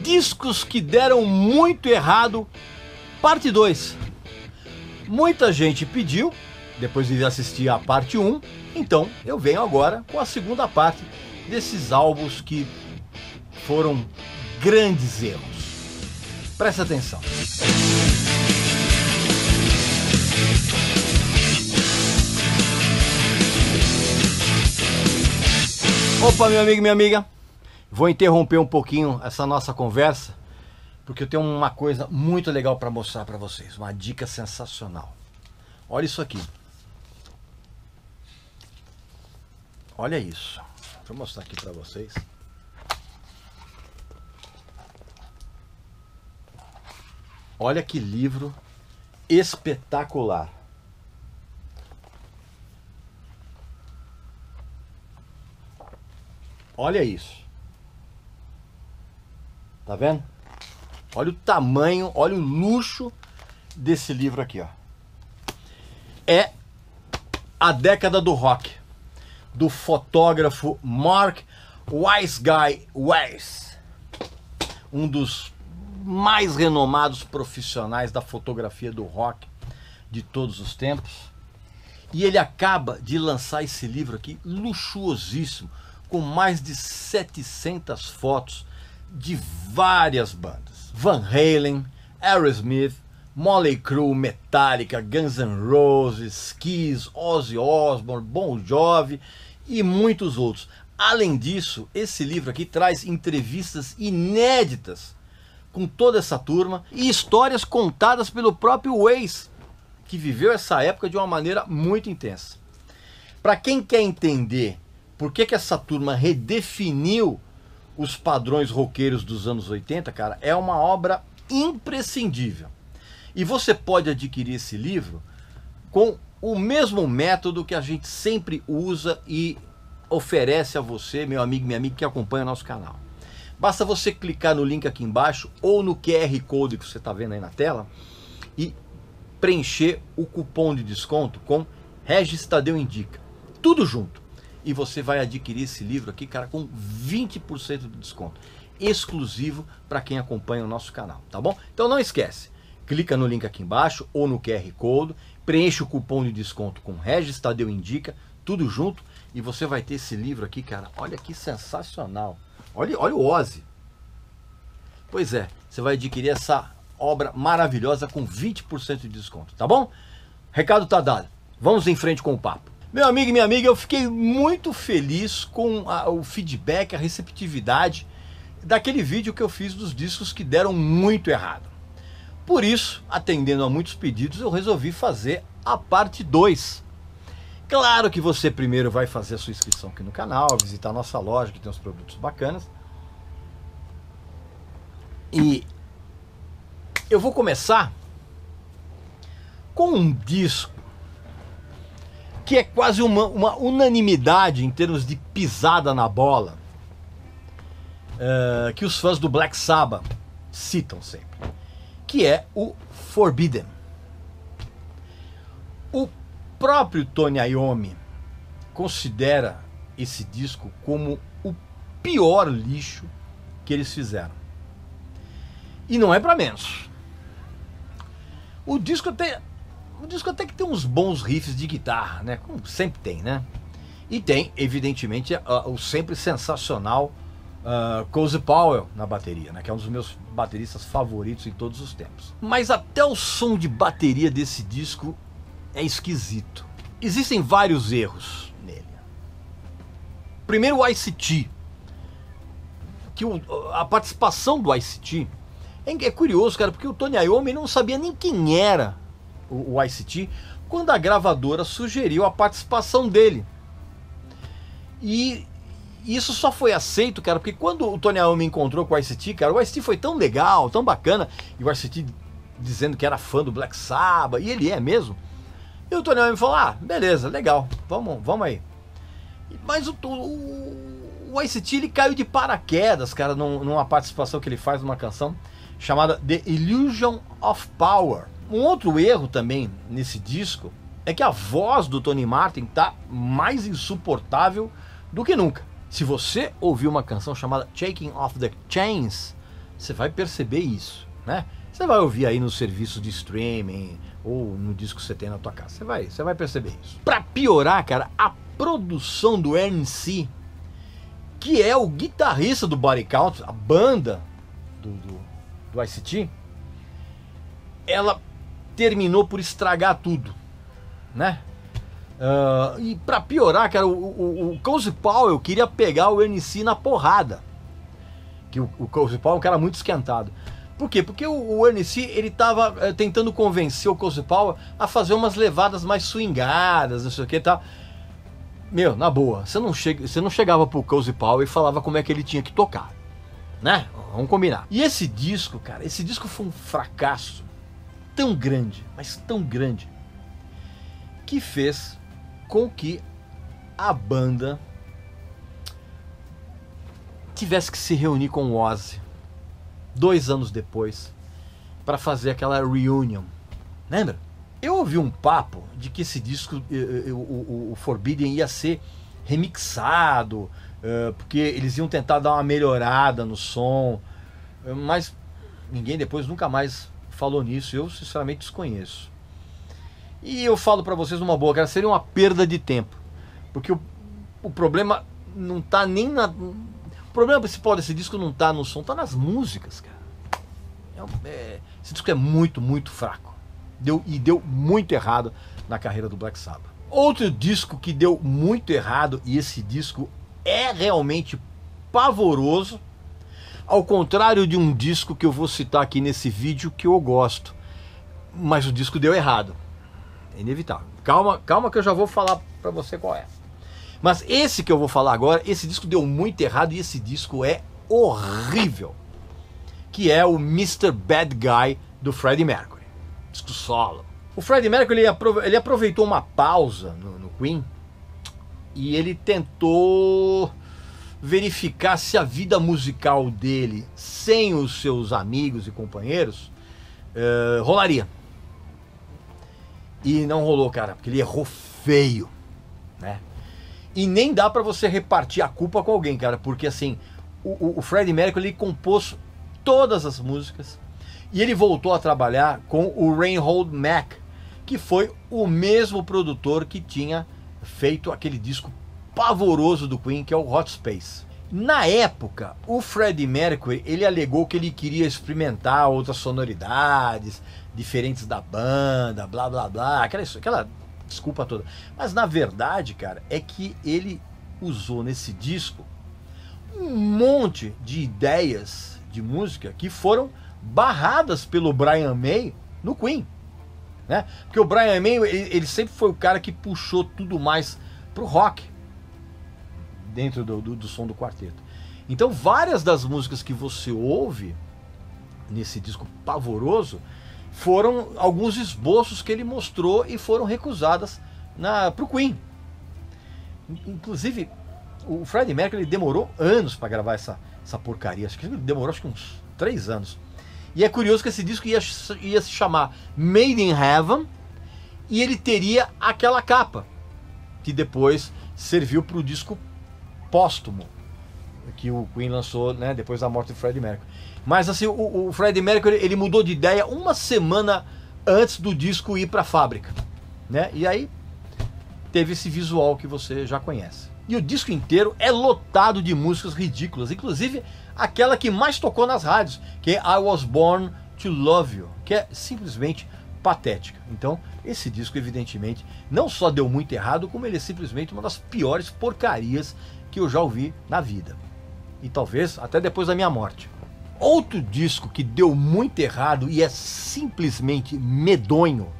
Discos que deram muito errado, parte 2. Muita gente pediu, depois de assistir a parte 1, então eu venho agora com a segunda parte desses álbuns que foram grandes erros. Presta atenção. Opa, meu amigo e minha amiga, vou interromper um pouquinho essa nossa conversa, porque eu tenho uma coisa muito legal para mostrar para vocês, uma dica sensacional. Olha isso aqui. Olha isso. Deixa eu mostrar aqui para vocês. Olha que livro espetacular. Olha isso. Tá vendo? Olha o tamanho, olha o luxo desse livro aqui, ó. É A Década do Rock, do fotógrafo Mark Wiseguy Weiss, um dos mais renomados profissionais da fotografia do rock de todos os tempos. E ele acaba de lançar esse livro aqui, luxuosíssimo, com mais de 700 fotos de várias bandas. Van Halen, Aerosmith, Motley Crue, Metallica, Guns N' Roses, Kiss, Ozzy Osbourne, Bon Jovi e muitos outros. Além disso, esse livro aqui traz entrevistas inéditas com toda essa turma e histórias contadas pelo próprio Weiss, que viveu essa época de uma maneira muito intensa. Para quem quer entender por que essa turma redefiniu os padrões roqueiros dos anos 80, cara, é uma obra imprescindível. E você pode adquirir esse livro com o mesmo método que a gente sempre usa e oferece a você, meu amigo e minha amiga que acompanha o nosso canal. Basta você clicar no link aqui embaixo ou no QR Code que você está vendo aí na tela e preencher o cupom de desconto com Regis Tadeu Indica. Tudo junto. E você vai adquirir esse livro aqui, cara, com 20% de desconto. Exclusivo para quem acompanha o nosso canal, tá bom? Então não esquece. Clica no link aqui embaixo ou no QR Code, preenche o cupom de desconto com Regis Tadeu Indica, tudo junto, e você vai ter esse livro aqui, cara. Olha que sensacional. Olha o Ozzy. Pois é, você vai adquirir essa obra maravilhosa com 20% de desconto, tá bom? Recado tá dado. Vamos em frente com o papo. Meu amigo e minha amiga, eu fiquei muito feliz com o feedback, a receptividade daquele vídeo que eu fiz dos discos que deram muito errado. Por isso, atendendo a muitos pedidos, eu resolvi fazer a parte 2. Claro que você primeiro vai fazer a sua inscrição aqui no canal, visitar a nossa loja que tem uns produtos bacanas. E eu vou começar com um disco que é quase uma unanimidade em termos de pisada na bola, que os fãs do Black Sabbath citam sempre, que é o Forbidden. O próprio Tony Iommi considera esse disco como o pior lixo que eles fizeram. E não é para menos. O disco até que tem uns bons riffs de guitarra, né? Como sempre tem, né? E tem, evidentemente, o sempre sensacional Cozy Powell na bateria, né? Que é um dos meus bateristas favoritos em todos os tempos. Mas até o som de bateria desse disco é esquisito. Existem vários erros nele. Primeiro, o Ice-T. A participação do Ice-T é curioso, cara, porque o Tony Iommi não sabia nem quem era o Ice-T quando a gravadora sugeriu a participação dele. E isso só foi aceito, cara, porque quando o Tony Iommi encontrou com o Ice-T, cara, o Ice-T foi tão legal, tão bacana, e o Ice-T dizendo que era fã do Black Sabbath, e ele é mesmo. E o Tony Iommi falou: ah, beleza, legal, vamos aí. Mas o Ice-T, ele caiu de paraquedas, cara, numa participação que ele faz numa canção chamada The Illusion of Power. Um outro erro também nesse disco é que a voz do Tony Martin tá mais insuportável do que nunca. Se você ouvir uma canção chamada Shaking Off the Chains, você vai perceber isso, né? Você vai ouvir aí no serviço de streaming ou no disco que você tem na tua casa. Você vai perceber isso. Pra piorar, cara, a produção do RNC, que é o guitarrista do Body Count, a banda do ICT, ela terminou por estragar tudo, né? E pra piorar, cara, o Cozy Powell queria pegar o RNC na porrada. Que o Cozy Powell é um cara muito esquentado. Por quê? Porque o RNC, ele tava tentando convencer o Cozy Powell a fazer umas levadas mais swingadas, não sei o que e tal. Meu, na boa, você não chegava pro Cozy Powell e falava como é que ele tinha que tocar, né? Vamos combinar. E esse disco, cara, esse disco foi um fracasso tão grande, mas tão grande, que fez com que a banda tivesse que se reunir com o Ozzy 2 anos depois para fazer aquela reunion. Lembra? Eu ouvi um papo de que esse disco, o Forbidden, ia ser remixado, porque eles iam tentar dar uma melhorada no som, mas ninguém depois nunca mais falou nisso. Eu sinceramente desconheço. E eu falo pra vocês numa boa, cara, seria uma perda de tempo, porque o problema não tá nem na... O problema principal desse disco não tá no som, tá nas músicas, cara. Esse disco é muito, muito fraco. Deu muito errado na carreira do Black Sabbath. Outro disco que deu muito errado, e esse disco é realmente pavoroso, ao contrário de um disco que eu vou citar aqui nesse vídeo que eu gosto, mas o disco deu errado. É inevitável. Calma que eu já vou falar pra você qual é. Mas esse que eu vou falar agora, esse disco deu muito errado e esse disco é horrível. Que é o Mr. Bad Guy do Freddie Mercury. Disco solo. O Freddie Mercury ele aproveitou uma pausa no Queen e ele tentou verificar se a vida musical dele, sem os seus amigos e companheiros, rolaria. E não rolou, cara, porque ele errou feio, né? E nem dá pra você repartir a culpa com alguém, cara, porque assim, o Freddie Mercury ele compôs todas as músicas e ele voltou a trabalhar com o Reinhold Mack, que foi o mesmo produtor que tinha feito aquele disco pavoroso do Queen, que é o Hot Space. Na época, o Freddie Mercury, ele alegou que ele queria experimentar outras sonoridades diferentes da banda, blá blá blá, aquela desculpa toda. Mas na verdade, cara, é que ele usou nesse disco um monte de ideias de música que foram barradas pelo Brian May no Queen, né? Porque o Brian May, ele sempre foi o cara que puxou tudo mais pro rock dentro do som do quarteto. Então várias das músicas que você ouve nesse disco pavoroso foram alguns esboços que ele mostrou e foram recusadas pro Queen. Inclusive o Freddie Mercury ele demorou anos para gravar essa porcaria. Acho que ele demorou uns 3 anos. E é curioso que esse disco ia se chamar Made in Heaven e ele teria aquela capa que depois serviu para o disco póstumo que o Queen lançou, né, depois da morte do Freddie Mercury. Mas assim, o Freddie Mercury ele mudou de ideia uma semana antes do disco ir para a fábrica, né? E aí teve esse visual que você já conhece. E o disco inteiro é lotado de músicas ridículas, inclusive aquela que mais tocou nas rádios, que é I Was Born to Love You, que é simplesmente patética. Então, esse disco, evidentemente, não só deu muito errado, como ele é simplesmente uma das piores porcarias que eu já ouvi na vida. E talvez até depois da minha morte. Outro disco que deu muito errado e é simplesmente medonho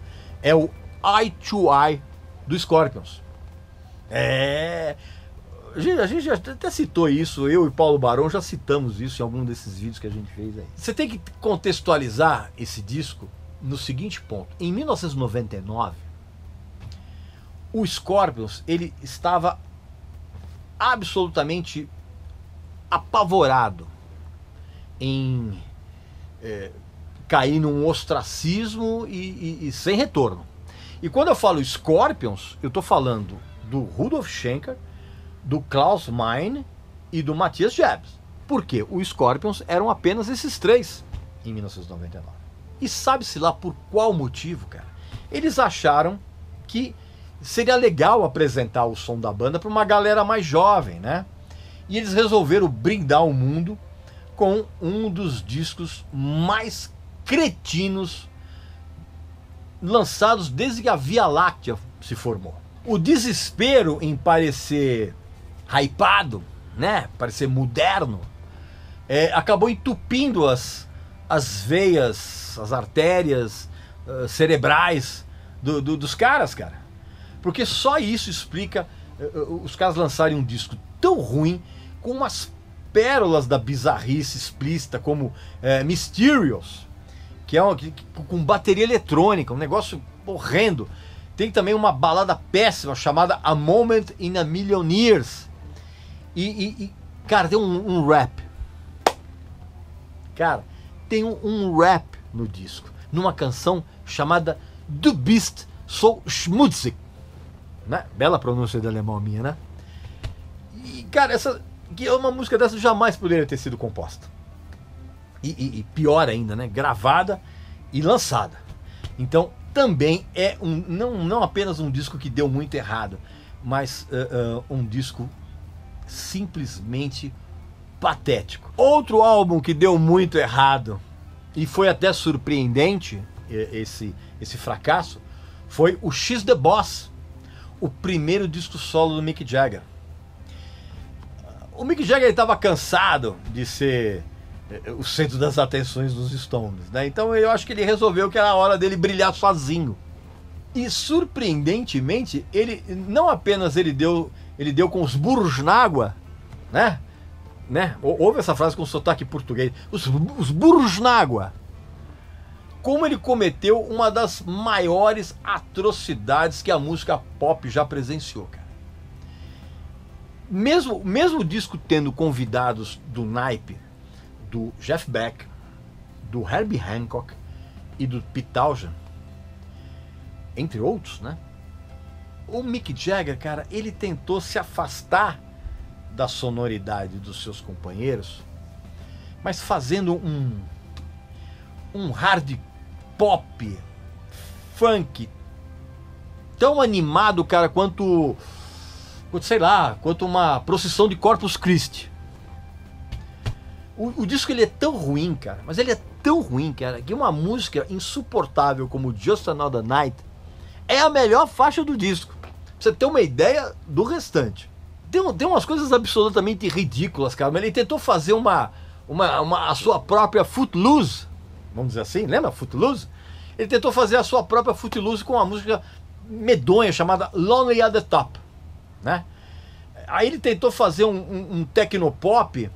é o Eye to Eye do Scorpions. A gente já até citou isso, eu e Paulo Barão já citamos isso em algum desses vídeos que a gente fez aí. Você tem que contextualizar esse disco no seguinte ponto. Em 1999, o Scorpions ele estava absolutamente apavorado em cair num ostracismo e sem retorno. E quando eu falo Scorpions, eu estou falando do Rudolf Schenker, do Klaus Meine e do Matthias Jabs. Por quê? Os Scorpions eram apenas esses três em 1999. E sabe-se lá por qual motivo, cara? Eles acharam que seria legal apresentar o som da banda para uma galera mais jovem, né? E eles resolveram brindar o mundo com um dos discos mais cretinos lançados desde que a Via Láctea se formou. O desespero em parecer hypado, né? Parecer moderno, acabou entupindo as veias, as artérias cerebrais dos caras, cara. Porque só isso explica os caras lançarem um disco tão ruim, com umas pérolas da bizarrice explícita, como Mysterious, que é com bateria eletrônica, um negócio horrendo. Tem também uma balada péssima chamada A Moment in a Million Years. Cara, tem um rap. Cara, tem um rap no disco, numa canção chamada Du bist so schmutzig. Né? Bela pronúncia de alemão minha, né? E, cara, uma música dessa jamais poderia ter sido composta. E pior ainda, né? Gravada e lançada. Então, também é não apenas um disco que deu muito errado, mas um disco simplesmente patético. Outro álbum que deu muito errado, e foi até surpreendente esse fracasso, foi o X The Boss, o primeiro disco solo do Mick Jagger. O Mick Jagger estava cansado de ser o centro das atenções dos Stones, né? Então eu acho que ele resolveu que era a hora dele brilhar sozinho. E surpreendentemente, ele não apenas ele deu com os burros na água, né? Ouve essa frase com sotaque português, os burros na água. Como ele cometeu uma das maiores atrocidades que a música pop já presenciou, cara. Mesmo o disco tendo convidados do naipe do Jeff Beck, do Herbie Hancock e do Pete Townshend, entre outros, né? O Mick Jagger, cara, ele tentou se afastar da sonoridade dos seus companheiros, mas fazendo um hard pop, funk, tão animado, cara, quanto uma procissão de Corpus Christi. O disco ele é tão ruim, cara, mas ele é tão ruim, cara, que uma música insuportável como Just Another Night é a melhor faixa do disco. Pra você ter uma ideia do restante. Tem umas coisas absolutamente ridículas, cara, mas ele tentou fazer a sua própria Footloose, vamos dizer assim, lembra Footloose? Ele tentou fazer a sua própria Footloose com uma música medonha chamada Lonely at the Top, né? Aí ele tentou fazer um tecnopop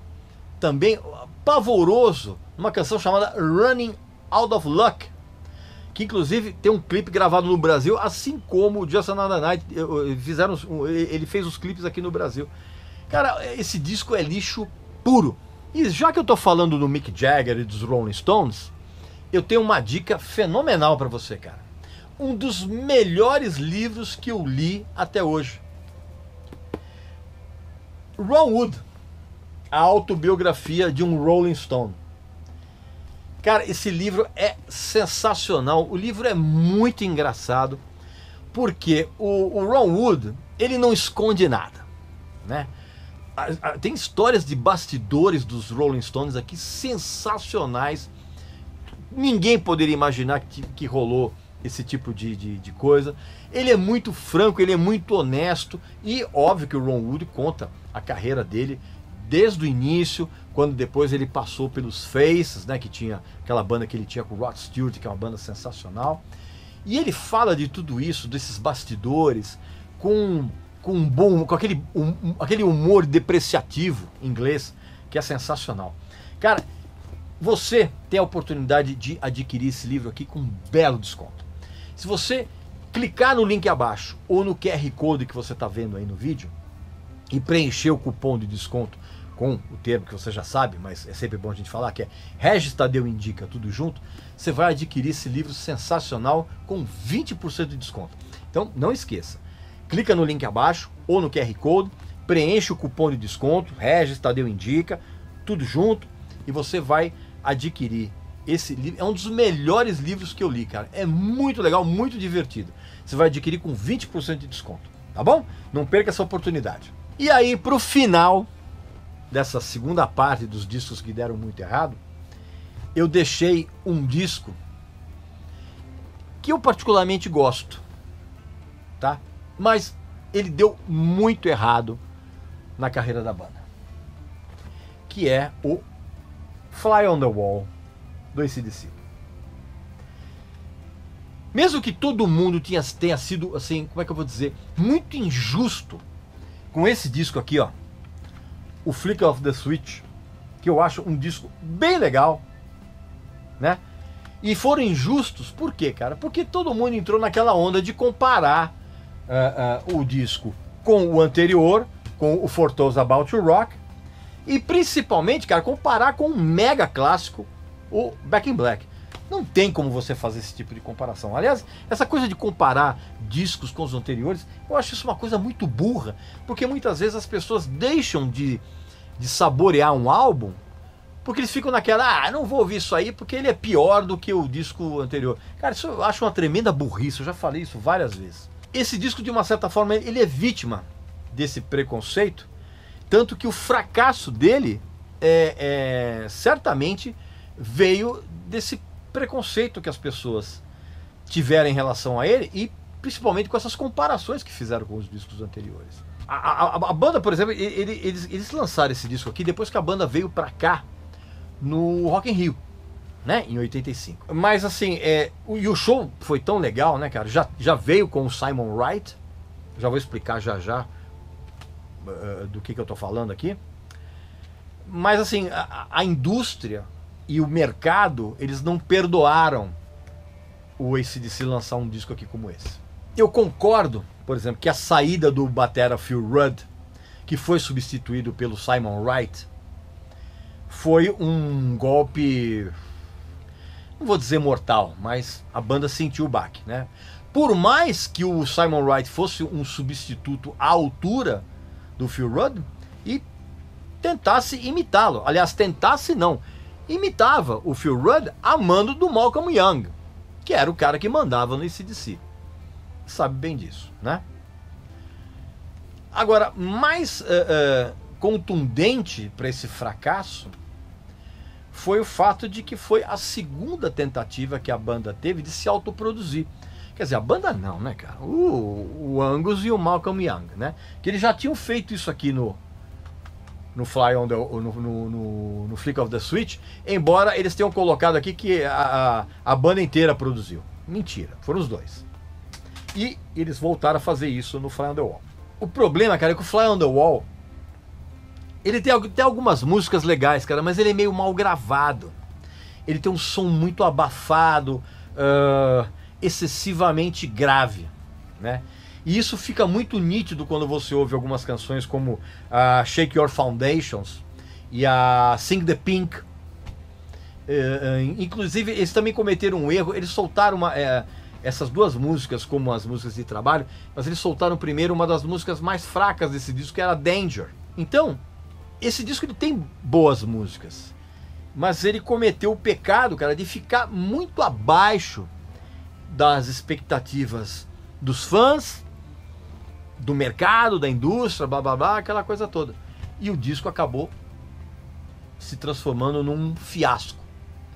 também pavoroso, uma canção chamada Running Out of Luck, que inclusive tem um clipe gravado no Brasil, assim como o Just Another Night, ele fez os clipes aqui no Brasil. Cara, esse disco é lixo puro. E já que eu tô falando do Mick Jagger e dos Rolling Stones, eu tenho uma dica fenomenal para você, cara. Um dos melhores livros que eu li até hoje. Ron Wood, a autobiografia de um Rolling Stone. Cara, esse livro é sensacional. O livro é muito engraçado, porque o Ron Wood, ele não esconde nada, né? Tem histórias de bastidores dos Rolling Stones aqui sensacionais. Ninguém poderia imaginar que rolou esse tipo de coisa. Ele é muito franco, ele é muito honesto. E óbvio que o Ron Wood conta a carreira dele desde o início, quando depois ele passou pelos Faces, né, que tinha aquela banda que ele tinha com o Rod Stewart, que é uma banda sensacional. E ele fala de tudo isso, desses bastidores, com aquele humor depreciativo inglês, que é sensacional. Cara, você tem a oportunidade de adquirir esse livro aqui com um belo desconto. Se você clicar no link abaixo ou no QR Code que você está vendo aí no vídeo e preencher o cupom de desconto com o termo que você já sabe, mas é sempre bom a gente falar, que é Regis Tadeu Indica, tudo junto, você vai adquirir esse livro sensacional com 20% de desconto. Então não esqueça, clica no link abaixo ou no QR Code, preenche o cupom de desconto, Regis Tadeu Indica, tudo junto, e você vai adquirir esse livro. É um dos melhores livros que eu li, cara. É muito legal, muito divertido. Você vai adquirir com 20% de desconto, tá bom? Não perca essa oportunidade. E aí, pro final dessa segunda parte dos discos que deram muito errado, eu deixei um disco que eu particularmente gosto, tá? Mas ele deu muito errado na carreira da banda, que é o Fly on the Wall do AC/DC. Mesmo que todo mundo tenha sido, assim, como é que eu vou dizer, muito injusto com esse disco aqui, ó, o Flick of the Switch, que eu acho um disco bem legal, né? E foram injustos, por quê, cara? Porque todo mundo entrou naquela onda de comparar o disco com o anterior, com o For Those About to Rock, e principalmente, cara, comparar com um mega clássico, o Back in Black. Não tem como você fazer esse tipo de comparação. Aliás, essa coisa de comparar discos com os anteriores, eu acho isso uma coisa muito burra, porque muitas vezes as pessoas deixam de saborear um álbum porque eles ficam naquela, não vou ouvir isso aí porque ele é pior do que o disco anterior. Cara, isso eu acho uma tremenda burrice, eu já falei isso várias vezes. Esse disco, de uma certa forma, ele é vítima desse preconceito, tanto que o fracasso dele certamente veio desse preconceito que as pessoas tiveram em relação a ele, e principalmente com essas comparações que fizeram com os discos anteriores. A banda, por exemplo, eles lançaram esse disco aqui depois que a banda veio pra cá no Rock in Rio, né, em 85. Mas assim, e o show foi tão legal, né, cara? Já veio com o Simon Wright, já vou explicar já do que eu tô falando aqui. Mas assim, a indústria e o mercado, eles não perdoaram o AC/DC lançar um disco aqui como esse. Eu concordo, por exemplo, que a saída do batera Phil Rudd, que foi substituído pelo Simon Wright, foi um golpe, não vou dizer mortal, mas a banda sentiu o baque, né? Por mais que o Simon Wright fosse um substituto à altura do Phil Rudd e tentasse imitá-lo, aliás, tentasse não, imitava o Phil Rudd a mando do Malcolm Young, que era o cara que mandava no AC/DC. Sabe bem disso, né? Agora, mais contundente para esse fracasso foi o fato de que foi a segunda tentativa que a banda teve de se autoproduzir. Quer dizer, a banda não, né, cara? O Angus e o Malcolm Young, né? Que eles já tinham feito isso aqui no Fly on the, no Flick of the Switch, embora eles tenham colocado aqui que a banda inteira produziu. Mentira, foram os dois. E eles voltaram a fazer isso no Fly on the Wall. O problema, cara, é que o Fly on the Wall, ele tem algumas músicas legais, cara, mas ele é meio mal gravado. Ele tem um som muito abafado, excessivamente grave, né? E isso fica muito nítido quando você ouve algumas canções como a Shake Your Foundations e a Sing the Pink. Inclusive, eles também cometeram um erro, eles soltaram essas duas músicas como as músicas de trabalho, mas eles soltaram primeiro uma das músicas mais fracas desse disco, que era Danger. Então, esse disco ele tem boas músicas, mas ele cometeu o pecado, cara, de ficar muito abaixo das expectativas dos fãs, do mercado, da indústria, blá blá blá, aquela coisa toda. E o disco acabou se transformando num fiasco.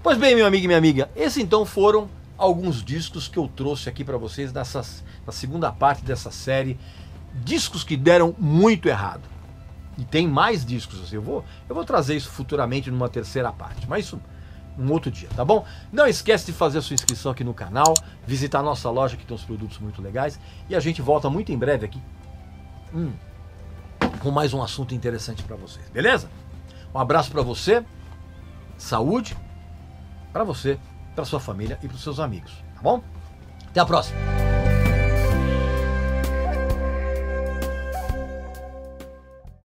Pois bem, meu amigo e minha amiga, esses então foram alguns discos que eu trouxe aqui para vocês na segunda parte dessa série, discos que deram muito errado. E tem mais discos, assim, eu vou trazer isso futuramente numa terceira parte, mas isso um outro dia, tá bom? Não esquece de fazer a sua inscrição aqui no canal, visitar a nossa loja que tem uns produtos muito legais, e a gente volta muito em breve aqui com mais um assunto interessante para vocês, beleza? Um abraço para você, saúde para você, para sua família e para os seus amigos, tá bom? Até a próxima!